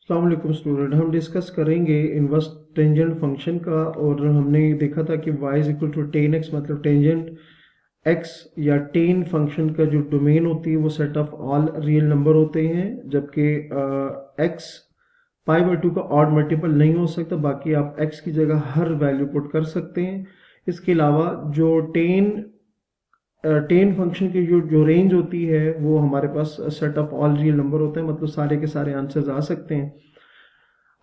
अस्सलाम वालेकुम स्टूडेंट, हम डिस्कस करेंगे इनवर्स टेंजेंट फंक्शन का। और हमने देखा था कि y is equal to tan x, मतलब टेंजेंट x या टेन फंक्शन का जो डोमेन होती है वो set of all real number होते हैं, जबकि x पाई बाई टू का ऑड मल्टीपल नहीं हो सकता। बाकी आप x की जगह हर वैल्यू पुट कर सकते हैं। इसके अलावा जो टेन फंक्शन की जो रेंज होती है वो हमारे पास set of all real number होता है, मतलब सारे के सारे आंसर्स आ सकते हैं।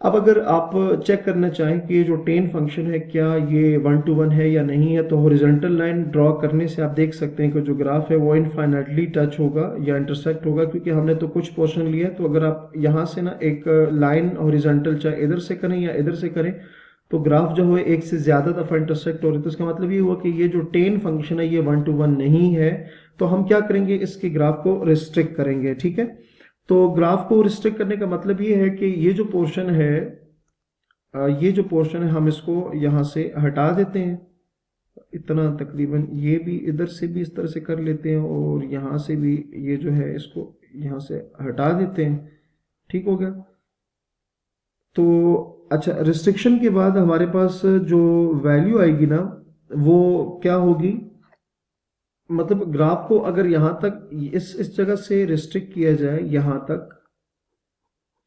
अब अगर आप चेक करना चाहें कि ये जो टेन फंक्शन है क्या ये वन टू वन है या नहीं है, तो हॉरिजॉन्टल लाइन ड्रॉ करने से आप देख सकते हैं कि जो ग्राफ है वो इनफाइनाइटली टच होगा या इंटरसेक्ट होगा, क्योंकि हमने तो कुछ पोर्शन लिया है। तो अगर आप यहाँ से ना एक लाइन हॉरिजॉन्टल चाहे इधर से करें या इधर से करें, तो ग्राफ जो है एक से ज्यादा दफा इंटरसेक्ट हो रही है। तो इसका मतलब ये हुआ कि ये जो टेन फंक्शन है ये वन टू वन नहीं है। तो हम क्या करेंगे, इसके ग्राफ को रिस्ट्रिक्ट करेंगे। ठीक है, तो ग्राफ को रिस्ट्रिक्ट करने का मतलब ये है कि ये जो पोर्शन है, ये जो पोर्शन है हम इसको यहाँ से हटा देते हैं। इतना तकरीबन ये भी इधर से भी इस तरह से कर लेते हैं, और यहाँ से भी ये जो है इसको यहाँ से हटा देते हैं। ठीक हो गया। तो अच्छा, रिस्ट्रिक्शन के बाद हमारे पास जो वैल्यू आएगी ना वो क्या होगी, मतलब ग्राफ को अगर यहाँ तक इस जगह से रिस्ट्रिक्ट किया जाए यहाँ तक,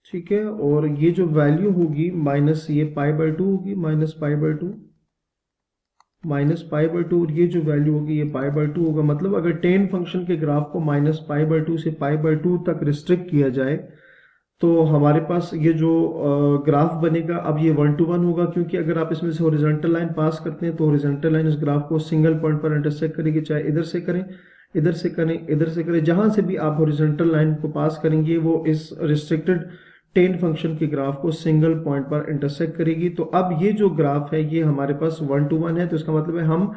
ठीक है, और ये जो वैल्यू होगी माइनस ये पाई बाई टू होगी, minus pi by to, minus pi by to, और ये जो वैल्यू होगी ये पाई बाई टू होगा। मतलब अगर टेन फंक्शन के ग्राफ को माइनस पाई बाई टू से पाई बाई टू तक रिस्ट्रिक्ट किया जाए, तो हमारे पास ये जो ग्राफ बनेगा अब ये वन टू वन होगा, क्योंकि अगर आप इसमें से हॉरिजॉन्टल लाइन पास करते हैं तो हॉरिजॉन्टल लाइन इस ग्राफ को सिंगल पॉइंट पर इंटरसेक्ट करेगी, चाहे इधर से करें, इधर से करें, इधर से करें, जहां से भी आप हॉरिजॉन्टल लाइन को पास करेंगे वो इस रिस्ट्रिक्टेड टेन फंक्शन के ग्राफ को सिंगल पॉइंट पर इंटरसेक्ट करेगी। तो अब ये जो ग्राफ है ये हमारे पास वन टू वन है। तो इसका मतलब है हम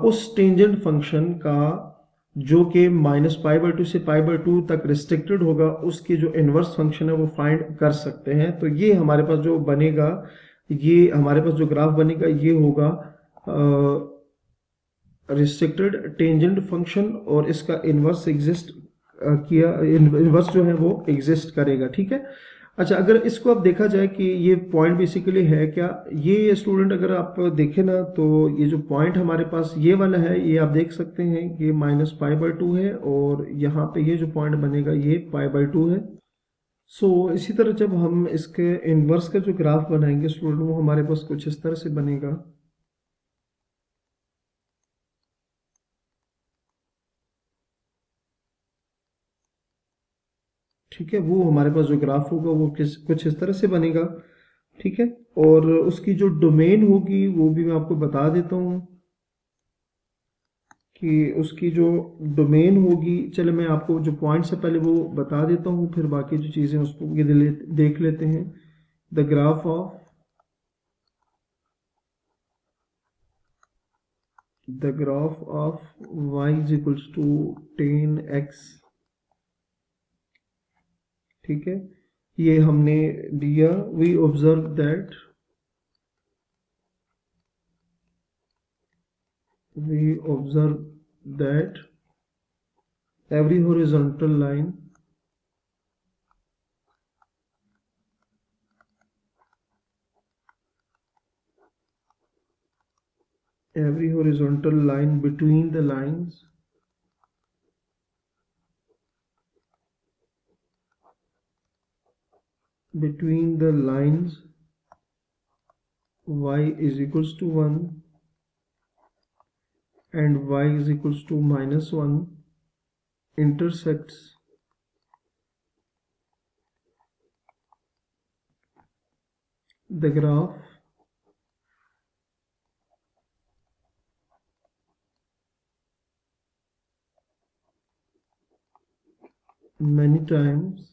उस टेंजेंट फंक्शन का जो कि माइनस पाई बाई टू से पाई बाई टू तक रिस्ट्रिक्टेड होगा उसके जो इनवर्स फंक्शन है वो फाइंड कर सकते हैं। तो ये हमारे पास जो बनेगा, ये हमारे पास जो ग्राफ बनेगा ये होगा रिस्ट्रिक्टेड टेंजेंट फंक्शन, और इसका इनवर्स एग्जिस्ट किया, इनवर्स जो है वो एग्जिस्ट करेगा। ठीक है। अच्छा, अगर इसको अब देखा जाए कि ये पॉइंट बेसिकली है क्या, ये स्टूडेंट अगर आप देखें ना तो ये जो पॉइंट हमारे पास ये वाला है ये आप देख सकते हैं कि माइनस पाई बाई टू है, और यहाँ पे ये जो पॉइंट बनेगा ये पाई बाई टू है। सो इसी तरह जब हम इसके इनवर्स का जो ग्राफ बनाएंगे स्टूडेंट, वो हमारे पास कुछ इस तरह से बनेगा। ठीक है, वो हमारे पास जो ग्राफ होगा वो कुछ इस तरह से बनेगा। ठीक है, और उसकी जो डोमेन होगी वो भी मैं आपको बता देता हूँ कि उसकी जो डोमेन होगी, चलो मैं आपको जो पॉइंट्स है पहले वो बता देता हूँ, फिर बाकी जो चीज़ें उसको ये देख लेते हैं। The graph of y is equals to tan x. ठीक है, ये हमने दिया। We observe that we observe that every horizontal line between the lines y is equals to 1 and y is equals to minus 1 intersects the graph many times.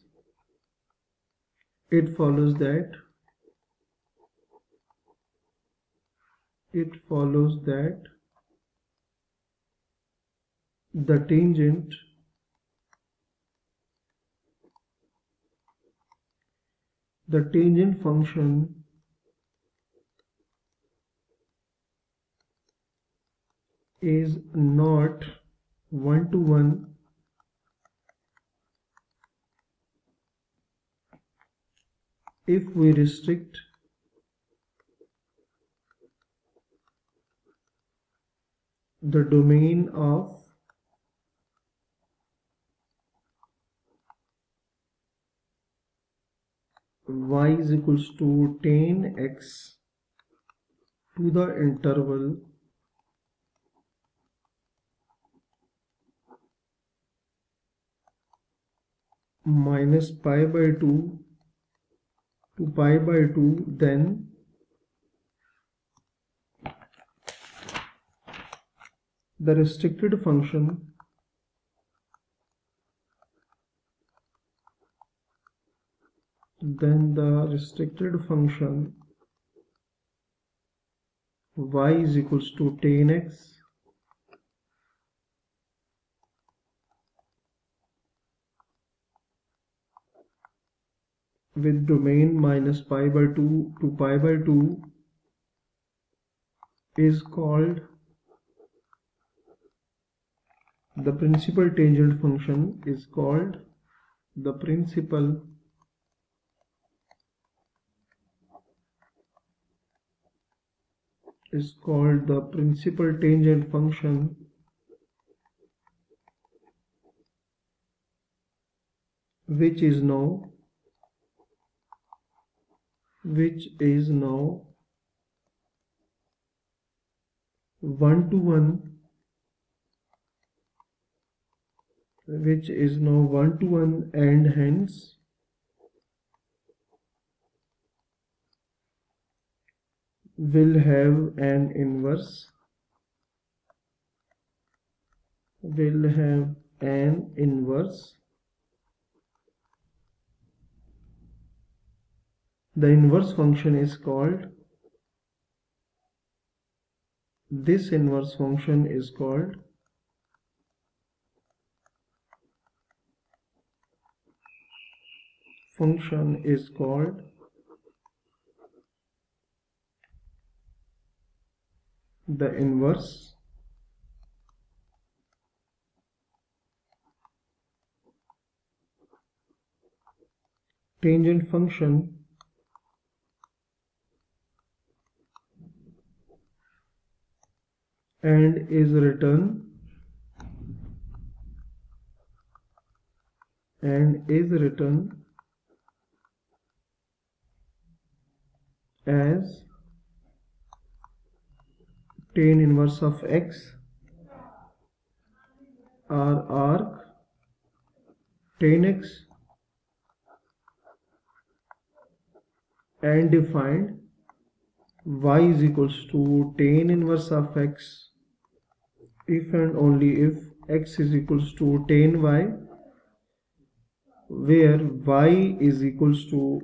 It follows that the tangent function is not one to one, if we restrict the domain of y is equals to tan x to the interval minus pi by 2 to pi by 2, then the restricted function y is equals to tan x with domain minus pi by 2 to pi by 2 is called the principal tangent function is called the principal tangent function which is now one-to-one and hence will have an inverse. The inverse function is called, this inverse function is called the inverse tangent function and is written as tan inverse of x or arc tan x and defined y is equals to tan inverse of x if and only if x is equals to tan y, where y is equals to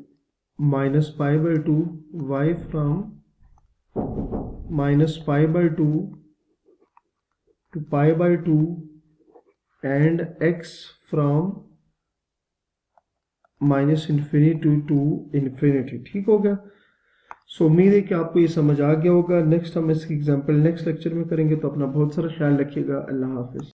minus pi by 2, y from minus pi by 2 to pi by 2 and x from minus infinity to infinity. ठीक हो गया। सो उम्मीद है कि आपको ये समझ आ गया होगा। नेक्स्ट हम इसकी एग्जांपल नेक्स्ट लेक्चर में करेंगे, तो अपना बहुत सारा ख्याल रखिएगा। अल्लाह हाफिज।